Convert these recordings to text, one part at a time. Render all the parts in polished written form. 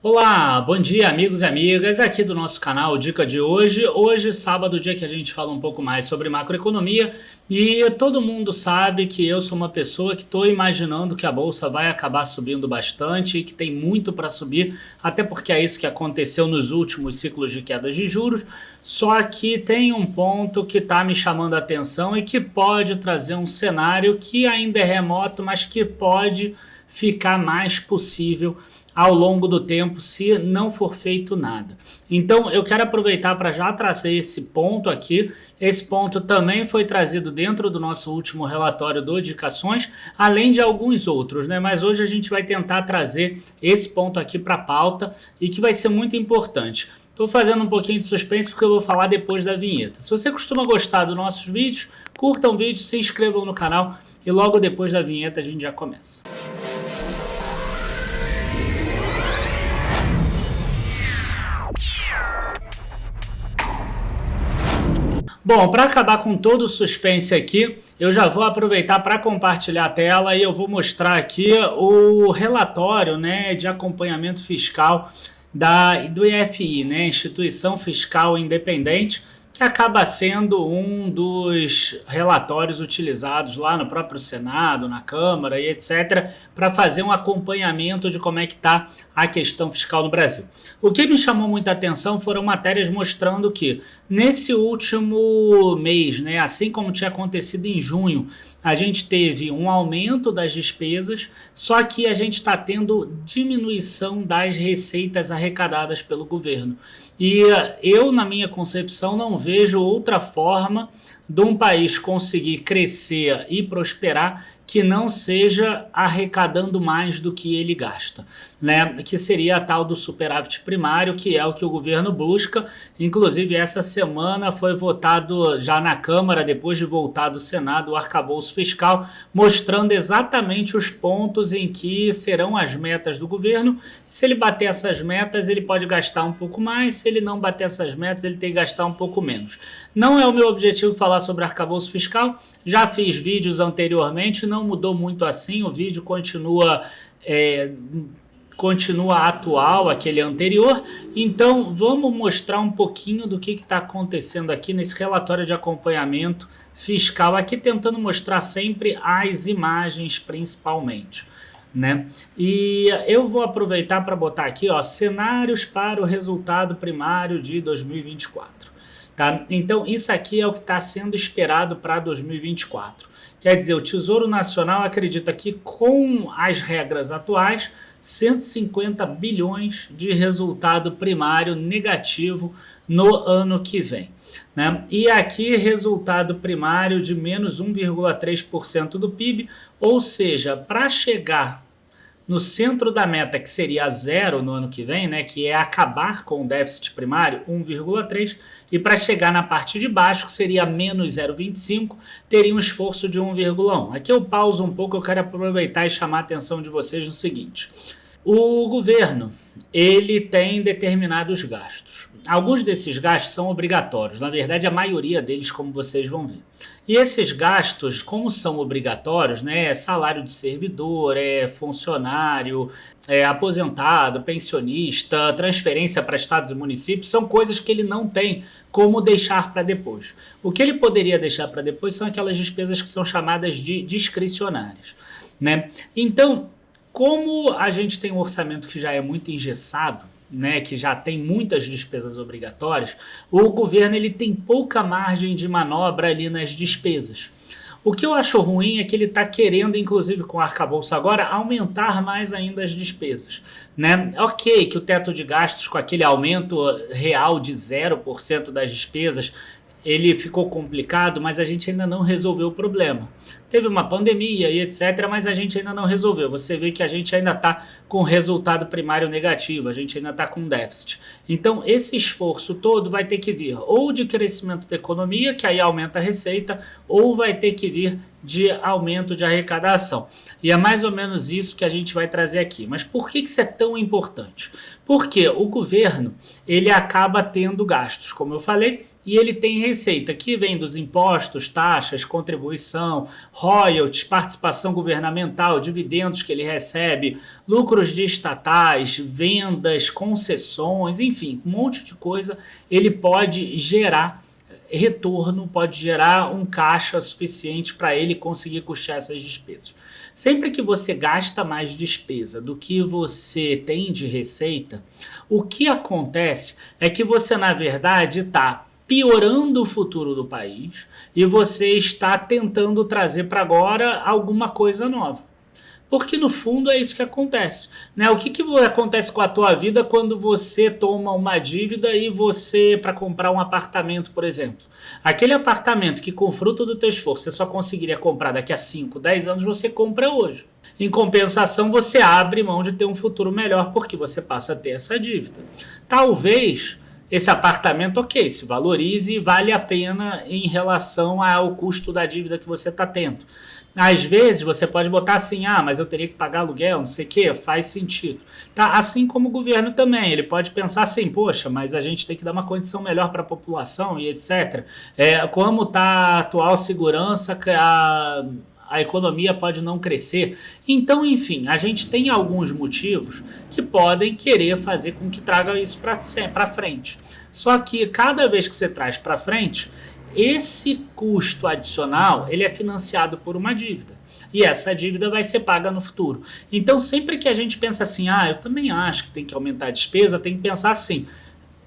Olá, bom dia amigos e amigas, aqui do nosso canal Dica de Hoje. Hoje, sábado, dia que a gente fala um pouco mais sobre macroeconomia e todo mundo sabe que eu sou uma pessoa que estou imaginando que a Bolsa vai acabar subindo bastante e que tem muito para subir, até porque é isso que aconteceu nos últimos ciclos de quedas de juros, só que tem um ponto que está me chamando a atenção e que pode trazer um cenário que ainda é remoto, mas que pode ficar mais possível ao longo do tempo se não for feito nada. Então eu quero aproveitar para já trazer esse ponto aqui. Esse ponto também foi trazido dentro do nosso último relatório do Indicações, além de alguns outros, né? Mas hoje a gente vai tentar trazer esse ponto aqui para a pauta e que vai ser muito importante. Estou fazendo um pouquinho de suspense porque eu vou falar depois da vinheta. Se você costuma gostar dos nossos vídeos, curta o vídeo, se inscrevam no canal e logo depois da vinheta a gente já começa. Bom, para acabar com todo o suspense aqui, eu já vou aproveitar para compartilhar a tela e eu vou mostrar aqui o relatório, né, de acompanhamento fiscal do IFI, né, Instituição Fiscal Independente, que acaba sendo um dos relatórios utilizados lá no próprio Senado, na Câmara e etc., para fazer um acompanhamento de como é que está a questão fiscal no Brasil. O que me chamou muita atenção foram matérias mostrando que nesse último mês, né, assim como tinha acontecido em junho, a gente teve um aumento das despesas, só que a gente está tendo diminuição das receitas arrecadadas pelo governo. E eu, na minha concepção, não vejo outra forma de um país conseguir crescer e prosperar que não seja arrecadando mais do que ele gasta, né? Que seria a tal do superávit primário, que é o que o governo busca. Inclusive, essa semana foi votado já na Câmara, depois de voltar do Senado, o arcabouço fiscal, mostrando exatamente os pontos em que serão as metas do governo. Se ele bater essas metas, ele pode gastar um pouco mais. Se ele não bater essas metas, ele tem que gastar um pouco menos. Não é o meu objetivo falar sobre arcabouço fiscal. Já fiz vídeos anteriormente, não mudou muito assim, o vídeo continua atual, aquele anterior. Então vamos mostrar um pouquinho do que está acontecendo aqui nesse relatório de acompanhamento fiscal, aqui tentando mostrar sempre as imagens principalmente, né? E eu vou aproveitar para botar aqui, ó, cenários para o resultado primário de 2024. Tá? Então isso aqui é o que está sendo esperado para 2024. Quer dizer, o Tesouro Nacional acredita que com as regras atuais, 150 bilhões de resultado primário negativo no ano que vem, né? E aqui resultado primário de menos 1,3% do PIB, ou seja, para chegar no centro da meta, que seria zero no ano que vem, né, que é acabar com o déficit primário, 1,3, e para chegar na parte de baixo, que seria menos 0,25, teria um esforço de 1,1. Aqui eu pauso um pouco, eu quero aproveitar e chamar a atenção de vocês no seguinte. O governo, ele tem determinados gastos. Alguns desses gastos são obrigatórios, na verdade a maioria deles, como vocês vão ver. E esses gastos, como são obrigatórios, né, salário de servidor, funcionário, aposentado, pensionista, transferência para estados e municípios, são coisas que ele não tem como deixar para depois. O que ele poderia deixar para depois são aquelas despesas que são chamadas de discricionárias, né? Então, como a gente tem um orçamento que já é muito engessado, né, que já tem muitas despesas obrigatórias, o governo ele tem pouca margem de manobra ali nas despesas. O que eu acho ruim é que ele está querendo, inclusive com o arcabouço agora, aumentar mais ainda as despesas, né? Ok, que o teto de gastos com aquele aumento real de 0% das despesas, ele ficou complicado, mas a gente ainda não resolveu o problema. Teve uma pandemia e etc., mas a gente ainda não resolveu. Você vê que a gente ainda está com resultado primário negativo, a gente ainda está com déficit. Então, esse esforço todo vai ter que vir ou de crescimento da economia, que aí aumenta a receita, ou vai ter que vir de aumento de arrecadação. E é mais ou menos isso que a gente vai trazer aqui. Mas por que isso é tão importante? Porque o governo, ele acaba tendo gastos, como eu falei, e ele tem receita que vem dos impostos, taxas, contribuição, royalties, participação governamental, dividendos que ele recebe, lucros de estatais, vendas, concessões, enfim, um monte de coisa, ele pode gerar retorno, pode gerar um caixa suficiente para ele conseguir custear essas despesas. Sempre que você gasta mais despesa do que você tem de receita, o que acontece é que você, na verdade, está piorando o futuro do país e você está tentando trazer para agora alguma coisa nova. Porque no fundo é isso que acontece, né? O que acontece com a tua vida quando você toma uma dívida e você, para comprar um apartamento, por exemplo, aquele apartamento que com fruto do teu esforço você só conseguiria comprar daqui a 5, 10 anos, você compra hoje. Em compensação, você abre mão de ter um futuro melhor porque você passa a ter essa dívida. Talvez esse apartamento, ok, se valorize e vale a pena em relação ao custo da dívida que você está tendo. Às vezes você pode botar assim, mas eu teria que pagar aluguel, não sei o que, faz sentido. Tá? Assim como o governo também, ele pode pensar assim, poxa, mas a gente tem que dar uma condição melhor para a população e etc. Como está a atual segurança, a economia pode não crescer. Então, enfim, a gente tem alguns motivos que podem querer fazer com que traga isso para frente. Só que cada vez que você traz para frente, esse custo adicional, ele é financiado por uma dívida. E essa dívida vai ser paga no futuro. Então, sempre que a gente pensa assim, eu também acho que tem que aumentar a despesa, tem que pensar assim,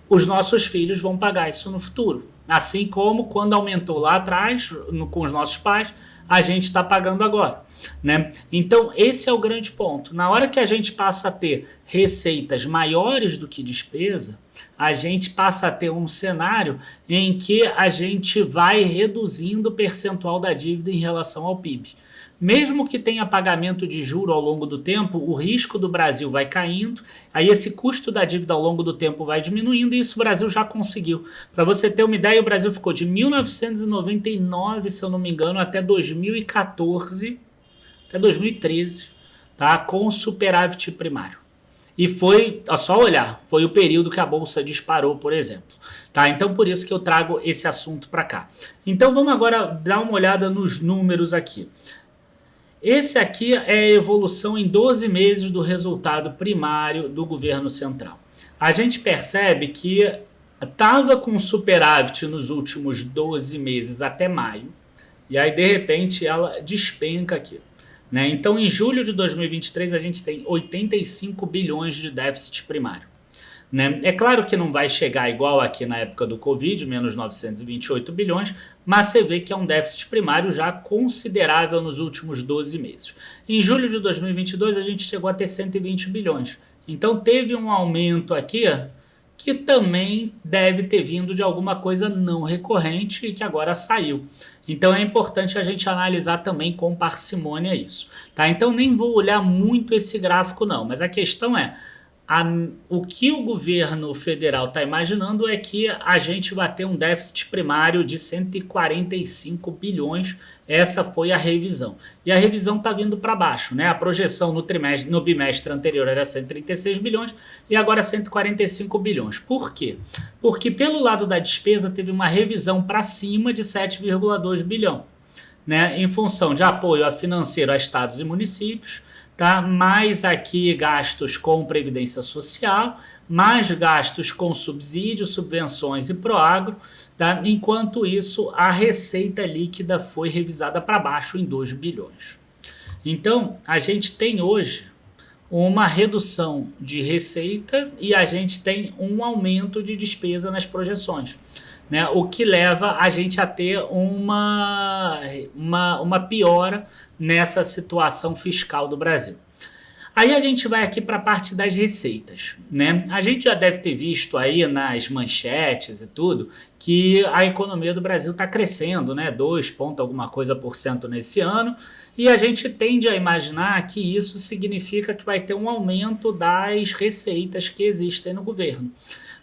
os nossos filhos vão pagar isso no futuro. Assim como quando aumentou lá atrás, com os nossos pais, a gente está pagando agora, né? Então, esse é o grande ponto. Na hora que a gente passa a ter receitas maiores do que despesa, a gente passa a ter um cenário em que a gente vai reduzindo o percentual da dívida em relação ao PIB. Mesmo que tenha pagamento de juro ao longo do tempo, o risco do Brasil vai caindo, aí esse custo da dívida ao longo do tempo vai diminuindo e isso o Brasil já conseguiu. Para você ter uma ideia, o Brasil ficou de 1999, se eu não me engano, até 2014, até 2013, tá? Com superávit primário. E foi, só olhar, foi o período que a Bolsa disparou, por exemplo. Tá? Então, por isso que eu trago esse assunto para cá. Então, vamos agora dar uma olhada nos números aqui. Esse aqui é a evolução em 12 meses do resultado primário do governo central. A gente percebe que estava com superávit nos últimos 12 meses até maio, e aí de repente ela despenca aqui. Né? Então em julho de 2023 a gente tem 85 bilhões de déficit primário. Né? É claro que não vai chegar igual aqui na época do Covid, menos 928 bilhões, mas você vê que é um déficit primário já considerável nos últimos 12 meses. Em julho de 2022 a gente chegou a ter 120 bilhões. Então teve um aumento aqui que também deve ter vindo de alguma coisa não recorrente e que agora saiu. Então é importante a gente analisar também com parcimônia isso. Tá? Então nem vou olhar muito esse gráfico não, mas a questão é, o que o governo federal está imaginando é que a gente vai ter um déficit primário de 145 bilhões. Essa foi a revisão. E a revisão está vindo para baixo. Né? A projeção no bimestre anterior era 136 bilhões e agora 145 bilhões. Por quê? Porque pelo lado da despesa teve uma revisão para cima de 7,2 bilhão. Né? Em função de apoio financeiro a estados e municípios, tá? Mais aqui gastos com previdência social, mais gastos com subsídios, subvenções e proagro, tá? Enquanto isso a receita líquida foi revisada para baixo em 2 bilhões. Então a gente tem hoje uma redução de receita e a gente tem um aumento de despesa nas projeções. Né, o que leva a gente a ter uma piora nessa situação fiscal do Brasil. Aí a gente vai aqui para a parte das receitas. Né? A gente já deve ter visto aí nas manchetes e tudo que a economia do Brasil está crescendo, né? 2 ponto alguma coisa por cento nesse ano, e a gente tende a imaginar que isso significa que vai ter um aumento das receitas que existem no governo.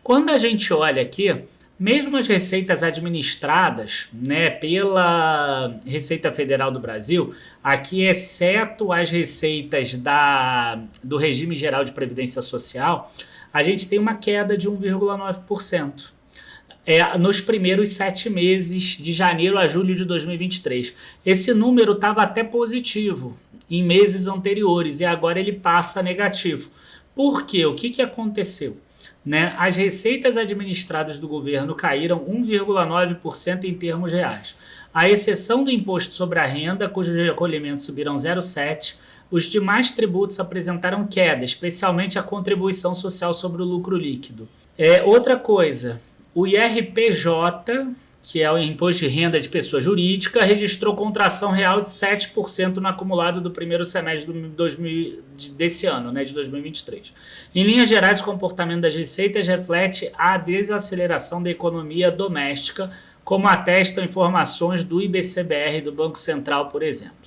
Quando a gente olha aqui, mesmo as receitas administradas, né, pela Receita Federal do Brasil, aqui exceto as receitas do Regime Geral de Previdência Social, a gente tem uma queda de 1,9%. nos primeiros 7 meses, de janeiro a julho de 2023. Esse número estava até positivo em meses anteriores e agora ele passa negativo. Por quê? O que aconteceu? Né? As receitas administradas do governo caíram 1,9% em termos reais. À exceção do imposto sobre a renda, cujos recolhimentos subiram 0,7%, os demais tributos apresentaram queda, especialmente a contribuição social sobre o lucro líquido. Outra coisa, o IRPJ, que é o Imposto de Renda de Pessoa Jurídica, registrou contração real de 7% no acumulado do primeiro semestre desse ano, né, de 2023. Em linhas gerais, o comportamento das receitas reflete a desaceleração da economia doméstica, como atestam informações do IBCBR do Banco Central, por exemplo.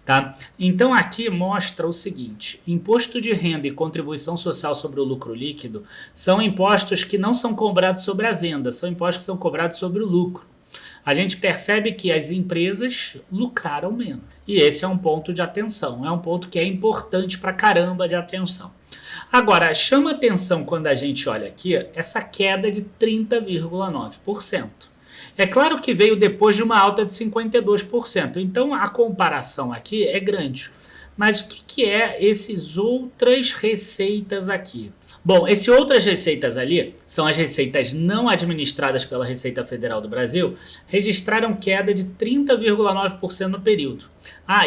Tá? Então aqui mostra o seguinte: imposto de renda e contribuição social sobre o lucro líquido são impostos que não são cobrados sobre a venda, são impostos que são cobrados sobre o lucro. A gente percebe que as empresas lucraram menos. E esse é um ponto de atenção, é um ponto que é importante pra caramba de atenção. Agora, chama atenção quando a gente olha aqui essa queda de 30,9%. É claro que veio depois de uma alta de 52%, então a comparação aqui é grande. Mas o que é esses outras receitas aqui? Bom, essas outras receitas ali são as receitas não administradas pela Receita Federal do Brasil, registraram queda de 30,9% no período.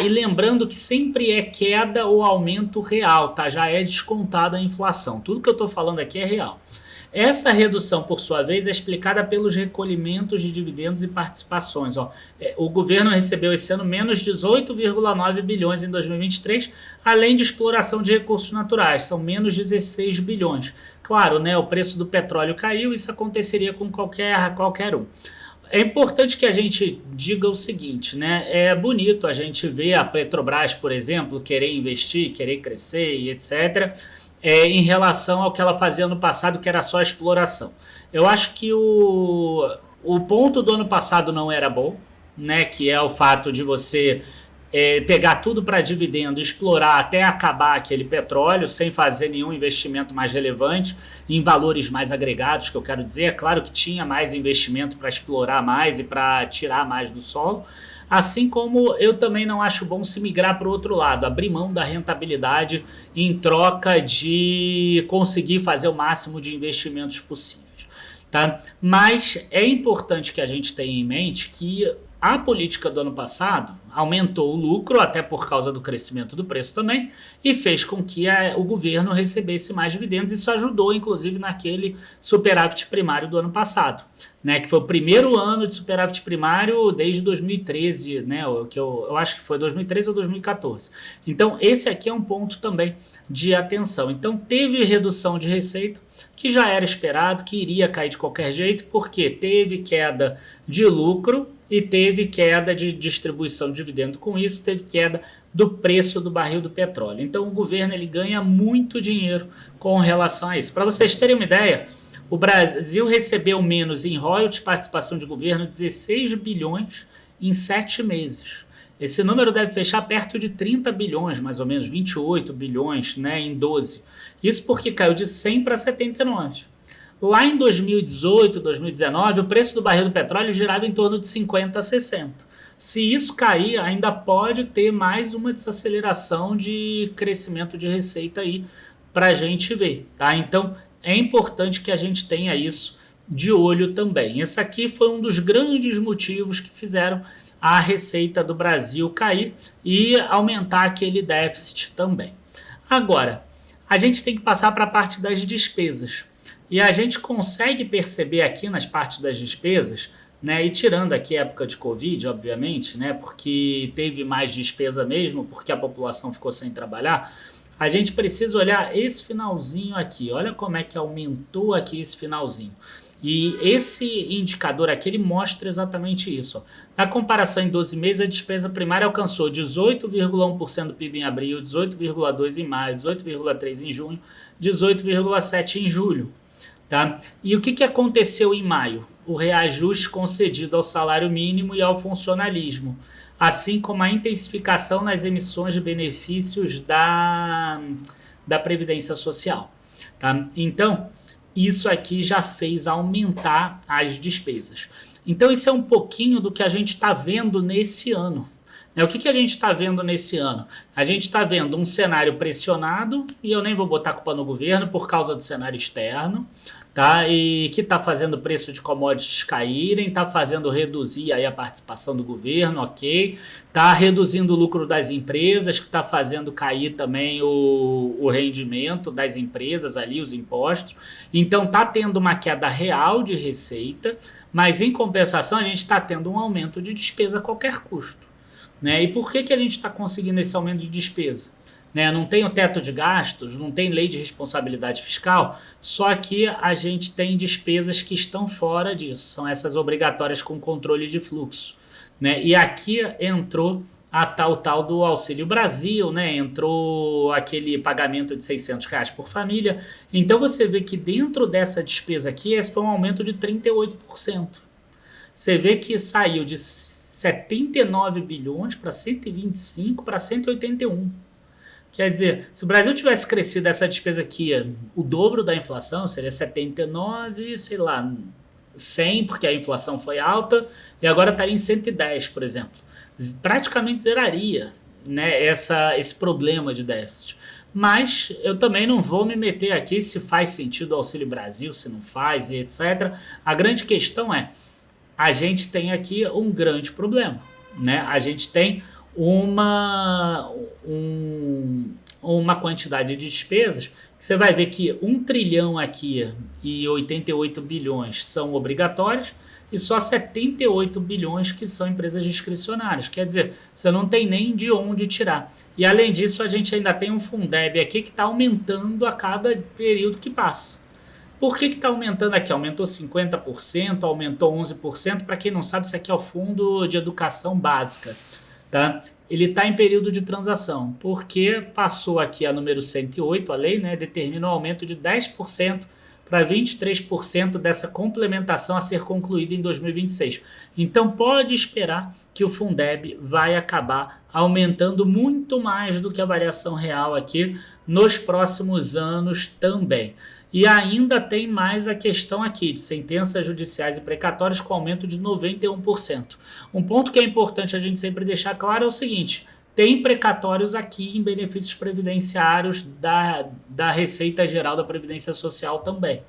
E lembrando que sempre é queda ou aumento real, tá? Já é descontada a inflação. Tudo que eu estou falando aqui é real. Essa redução, por sua vez, é explicada pelos recolhimentos de dividendos e participações. O governo recebeu esse ano menos 18,9 bilhões em 2023, além de exploração de recursos naturais, são menos 16 bilhões. Claro, né, o preço do petróleo caiu, isso aconteceria com qualquer um. É importante que a gente diga o seguinte, né? É bonito a gente ver a Petrobras, por exemplo, querer investir, querer crescer e etc., em relação ao que ela fazia no passado, que era só exploração. Eu acho que o ponto do ano passado não era bom, né? Que é o fato de você pegar tudo para dividendo, explorar até acabar aquele petróleo, sem fazer nenhum investimento mais relevante, em valores mais agregados, que eu quero dizer. É claro que tinha mais investimento para explorar mais e para tirar mais do solo, assim como eu também não acho bom se migrar para o outro lado, abrir mão da rentabilidade em troca de conseguir fazer o máximo de investimentos possíveis. Tá? Mas é importante que a gente tenha em mente que a política do ano passado aumentou o lucro, até por causa do crescimento do preço também, e fez com que o governo recebesse mais dividendos. Isso ajudou, inclusive, naquele superávit primário do ano passado, né, que foi o primeiro ano de superávit primário desde 2013, né, que eu acho que foi 2013 ou 2014. Então, esse aqui é um ponto também de atenção. Então, teve redução de receita, que já era esperado, que iria cair de qualquer jeito, porque teve queda de lucro e teve queda de distribuição de dividendo. Com isso, teve queda do preço do barril do petróleo. Então, o governo ele ganha muito dinheiro com relação a isso. Para vocês terem uma ideia, o Brasil recebeu menos em royalties, participação de governo, 16 bilhões em 7 meses. Esse número deve fechar perto de 30 bilhões, mais ou menos 28 bilhões, né, em 12. Isso porque caiu de 100 para 79. Lá em 2018, 2019, o preço do barril do petróleo girava em torno de 50 a 60. Se isso cair, ainda pode ter mais uma desaceleração de crescimento de receita aí para a gente ver, tá? Então, é importante que a gente tenha isso de olho também. Esse aqui foi um dos grandes motivos que fizeram a receita do Brasil cair e aumentar aquele déficit também. Agora, a gente tem que passar para a parte das despesas. E a gente consegue perceber aqui nas partes das despesas, né, e tirando aqui a época de Covid, obviamente, né, porque teve mais despesa mesmo, porque a população ficou sem trabalhar, a gente precisa olhar esse finalzinho aqui. Olha como é que aumentou aqui esse finalzinho. E esse indicador aqui, ele mostra exatamente isso. Na comparação em 12 meses, a despesa primária alcançou 18,1% do PIB em abril, 18,2% em maio, 18,3% em junho, 18,7% em julho. Tá? E o que aconteceu em maio? O reajuste concedido ao salário mínimo e ao funcionalismo, assim como a intensificação nas emissões de benefícios da Previdência Social. Tá? Então, isso aqui já fez aumentar as despesas. Então, isso é um pouquinho do que a gente está vendo nesse ano. O que a gente está vendo nesse ano? A gente está vendo um cenário pressionado, e eu nem vou botar culpa no governo por causa do cenário externo, tá? E que está fazendo o preço de commodities caírem, está fazendo reduzir aí a participação do governo, ok? Está reduzindo o lucro das empresas, que está fazendo cair também o rendimento das empresas ali, os impostos. Então está tendo uma queda real de receita, mas em compensação a gente está tendo um aumento de despesa a qualquer custo. Né? E por que a gente está conseguindo esse aumento de despesa? Né? Não tem o teto de gastos, não tem lei de responsabilidade fiscal, só que a gente tem despesas que estão fora disso, são essas obrigatórias com controle de fluxo. Né? E aqui entrou a tal do Auxílio Brasil, né? Entrou aquele pagamento de R$ 600 por família. Então você vê que dentro dessa despesa aqui, esse foi um aumento de 38%. Você vê que saiu de 79 bilhões para 125 para 181. Quer dizer, se o Brasil tivesse crescido essa despesa aqui, o dobro da inflação, seria 79, sei lá, 100, porque a inflação foi alta, e agora estaria em 110, por exemplo. Praticamente zeraria, né, esse problema de déficit. Mas eu também não vou me meter aqui se faz sentido o Auxílio Brasil, se não faz, e etc. A grande questão é, a gente tem aqui um grande problema, né? A gente tem uma quantidade de despesas que você vai ver que 1 trilhão aqui e 88 bilhões são obrigatórios e só 78 bilhões que são empresas discricionárias. Quer dizer, você não tem nem de onde tirar. E além disso, a gente ainda tem um Fundeb aqui que está aumentando a cada período que passa. Por que está aumentando aqui? Aumentou 50%, aumentou 11%. Para quem não sabe, isso aqui é o Fundo de Educação Básica. Tá? Ele está em período de transação, porque passou aqui a número 108, a lei, né, determina um aumento de 10% para 23% dessa complementação a ser concluída em 2026. Então pode esperar que o Fundeb vai acabar aumentando muito mais do que a variação real aqui nos próximos anos também. E ainda tem mais a questão aqui de sentenças judiciais e precatórias com aumento de 91%. Um ponto que é importante a gente sempre deixar claro é o seguinte: tem precatórios aqui em benefícios previdenciários da Receita Geral da Previdência Social também.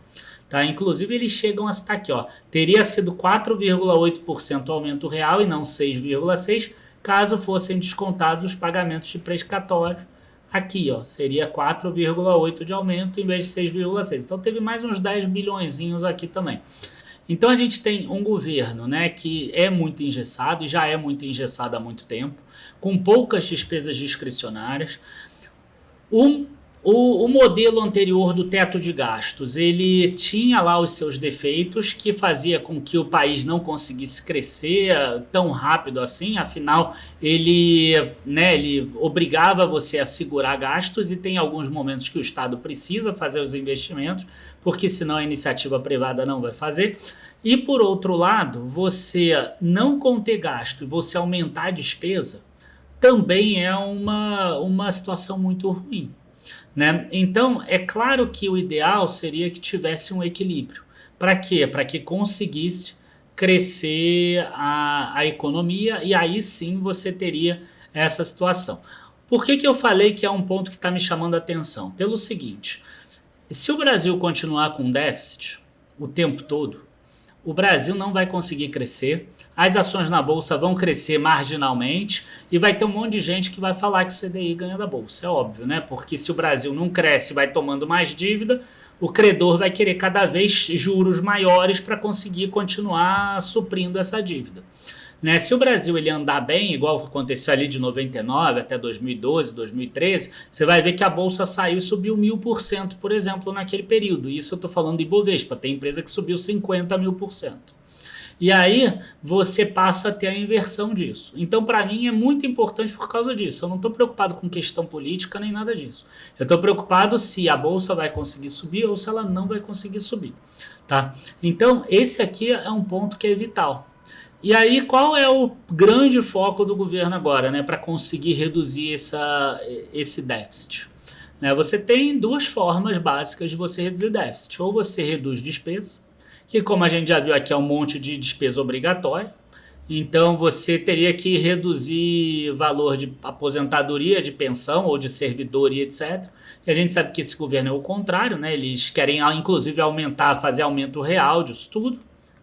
Tá? Inclusive eles chegam a citar aqui, ó, teria sido 4,8% aumento real e não 6,6% caso fossem descontados os pagamentos de precatórios. Aqui, ó, seria 4,8 de aumento em vez de 6,6. Então teve mais uns 10 bilhõezinhos aqui também. Então a gente tem um governo, né, que é muito engessado e já é muito engessado há muito tempo, com poucas despesas discricionárias. O modelo anterior do teto de gastos, ele tinha lá os seus defeitos que fazia com que o país não conseguisse crescer tão rápido assim, afinal ele obrigava você a segurar gastos e tem alguns momentos que o Estado precisa fazer os investimentos, porque senão a iniciativa privada não vai fazer. E por outro lado, você não conter gasto e você aumentar a despesa também é uma situação muito ruim. Né? Então, é claro que o ideal seria que tivesse um equilíbrio. Para quê? Para que conseguisse crescer a economia e aí sim você teria essa situação. Por que eu falei que é um ponto que está me chamando a atenção? Pelo seguinte, se o Brasil continuar com déficit o tempo todo, o Brasil não vai conseguir crescer, as ações na Bolsa vão crescer marginalmente e vai ter um monte de gente que vai falar que o CDI ganha da Bolsa, é óbvio, né? Porque se o Brasil não cresce e vai tomando mais dívida, o credor vai querer cada vez juros maiores para conseguir continuar suprindo essa dívida. Né? Se o Brasil ele andar bem, igual aconteceu ali de 99 até 2012, 2013, você vai ver que a Bolsa saiu e subiu 1000%, por exemplo, naquele período. Isso eu estou falando de Ibovespa, tem empresa que subiu 50.000%. E aí você passa a ter a inversão disso. Então, para mim, é muito importante por causa disso. Eu não estou preocupado com questão política nem nada disso. Eu estou preocupado se a Bolsa vai conseguir subir ou se ela não vai conseguir subir. Tá? Então, esse aqui é um ponto que é vital. E aí, qual é o grande foco do governo agora, né, para conseguir reduzir esse déficit? né? Você tem duas formas básicas de você reduzir déficit. Ou você reduz despesa, que como a gente já viu aqui é um monte de despesa obrigatória. Então você teria que reduzir valor de aposentadoria, de pensão ou de servidor e etc. E a gente sabe que esse governo é o contrário, né? Eles querem inclusive aumentar, fazer aumento real disso tudo.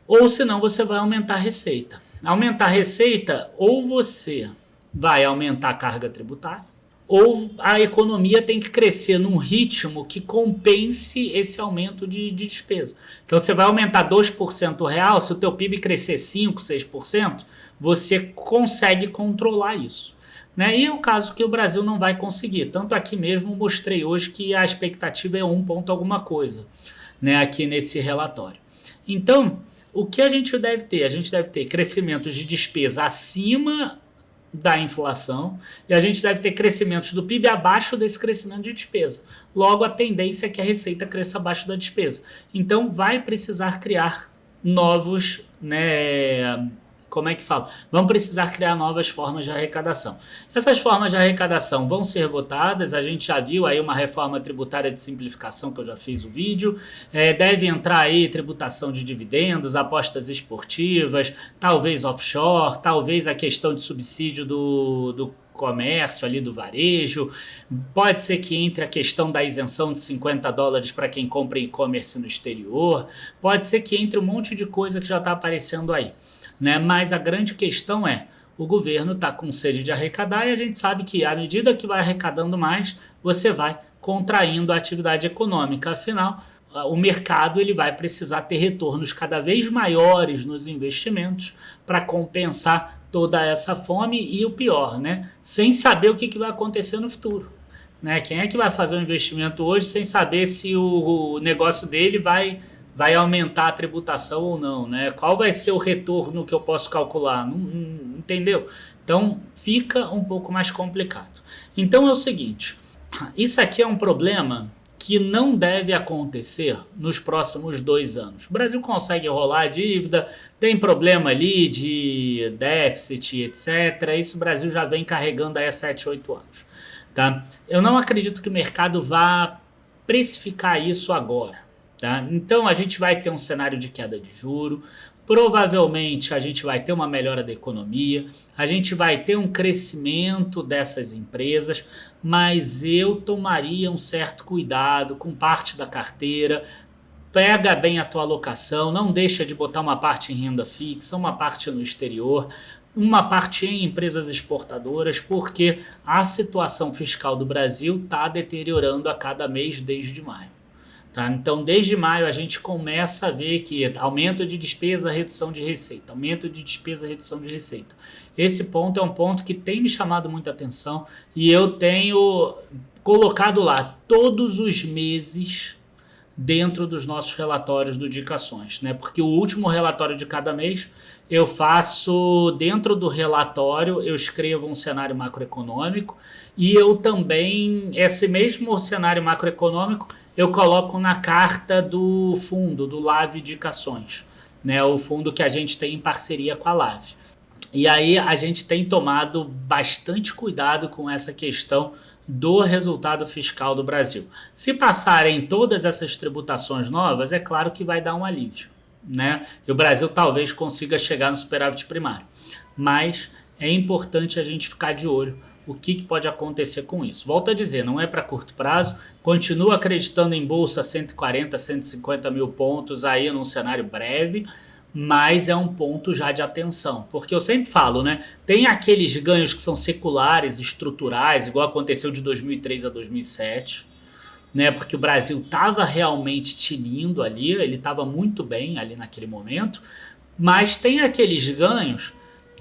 Ou senão você vai aumentar a receita. Aumentar a receita, ou você vai aumentar a carga tributária, ou a economia tem que crescer num ritmo que compense esse aumento de despesa. Então você vai aumentar 2% real, se o teu PIB crescer 5%, 6%, você consegue controlar isso. Né? E é o caso que o Brasil não vai conseguir. Tanto aqui mesmo mostrei hoje que a expectativa é 1 ponto alguma coisa, né? Aqui nesse relatório. Então, o que a gente deve ter? A gente deve ter crescimentos de despesa acima da inflação e a gente deve ter crescimentos do PIB abaixo desse crescimento de despesa. Logo, a tendência é que a receita cresça abaixo da despesa. Então, vai precisar criar novos, né, como é que fala? Vão precisar criar novas formas de arrecadação. Essas formas de arrecadação vão ser votadas, a gente já viu aí uma reforma tributária de simplificação, que eu já fiz o vídeo, deve entrar aí tributação de dividendos, apostas esportivas, talvez offshore, talvez a questão de subsídio do comércio ali do varejo, pode ser que entre a questão da isenção de $50 para quem compra e-commerce no exterior, pode ser que entre um monte de coisa que já está aparecendo aí. Né? Mas a grande questão é, o governo está com sede de arrecadar e a gente sabe que à medida que vai arrecadando mais, você vai contraindo a atividade econômica. Afinal, o mercado ele vai precisar ter retornos cada vez maiores nos investimentos para compensar toda essa fome e o pior, né? Sem saber o que vai acontecer no futuro. Né? Quem é que vai fazer um investimento hoje sem saber se o negócio dele vai aumentar a tributação ou não, né? Qual vai ser o retorno que eu posso calcular? Não, entendeu? Então, fica um pouco mais complicado. Então, é o seguinte, isso aqui é um problema que não deve acontecer nos próximos 2 anos. O Brasil consegue rolar a dívida, tem problema ali de déficit, etc. Isso o Brasil já vem carregando aí há 7, 8 anos. Tá? Eu não acredito que o mercado vá precificar isso agora. Tá? Então a gente vai ter um cenário de queda de juro, provavelmente a gente vai ter uma melhora da economia, a gente vai ter um crescimento dessas empresas, mas eu tomaria um certo cuidado com parte da carteira, pega bem a tua alocação, não deixa de botar uma parte em renda fixa, uma parte no exterior, uma parte em empresas exportadoras, porque a situação fiscal do Brasil está deteriorando a cada mês desde maio. Tá? Então, desde maio, a gente começa a ver que aumento de despesa, redução de receita, aumento de despesa, redução de receita. Esse ponto é um ponto que tem me chamado muita atenção e eu tenho colocado lá todos os meses dentro dos nossos relatórios do Dicações, né? Porque o último relatório de cada mês eu faço, dentro do relatório, eu escrevo um cenário macroeconômico e eu também, esse mesmo cenário macroeconômico, eu coloco na carta do fundo, do Lave Dicações, né? O fundo que a gente tem em parceria com a Lave. E aí a gente tem tomado bastante cuidado com essa questão do resultado fiscal do Brasil. Se passarem todas essas tributações novas, é claro que vai dar um alívio, né? E o Brasil talvez consiga chegar no superávit primário. Mas é importante a gente ficar de olho o que pode acontecer com isso. Volto a dizer, não é para curto prazo, continuo acreditando em bolsa 140, 150 mil pontos aí num cenário breve, mas é um ponto já de atenção, porque eu sempre falo, né, tem aqueles ganhos que são seculares, estruturais, igual aconteceu de 2003 a 2007, né, porque o Brasil estava realmente tinindo ali, ele estava muito bem ali naquele momento, mas tem aqueles ganhos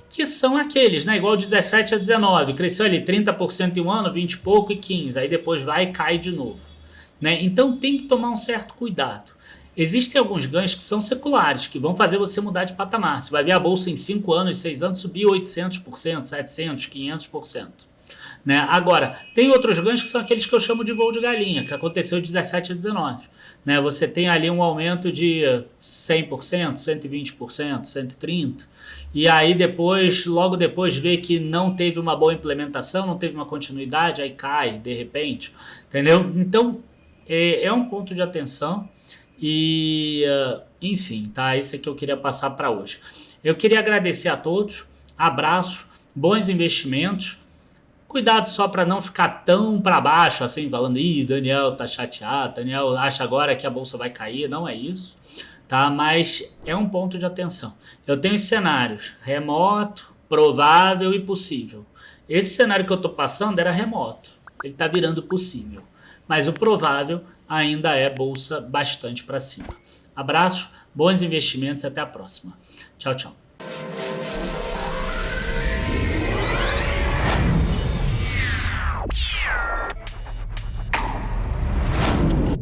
que são aqueles, né? Igual 17 a 19, cresceu ali 30% em um ano, 20 e pouco e 15, aí depois vai e cai de novo, né? Então tem que tomar um certo cuidado. Existem alguns ganhos que são seculares, que vão fazer você mudar de patamar. Você vai ver a bolsa em 5 anos, 6 anos subir 800%, 700%, 500%. Né? Agora, tem outros ganhos que são aqueles que eu chamo de voo de galinha, que aconteceu de 17 a 19. né? Você tem ali um aumento de 100%, 120%, 130%, e aí depois, logo depois, vê que não teve uma boa implementação, não teve uma continuidade, aí cai de repente, entendeu? Então, é um ponto de atenção e, enfim, tá? Isso é que eu queria passar para hoje. Eu queria agradecer a todos, abraço, bons investimentos. Cuidado só para não ficar tão para baixo, assim, falando, ih, Daniel tá chateado, Daniel acha agora que a bolsa vai cair. Não é isso, tá? Mas é um ponto de atenção. Eu tenho cenários remoto, provável e possível. Esse cenário que eu tô passando era remoto, ele tá virando possível. Mas o provável ainda é bolsa bastante para cima. Abraço, bons investimentos e até a próxima. Tchau, tchau.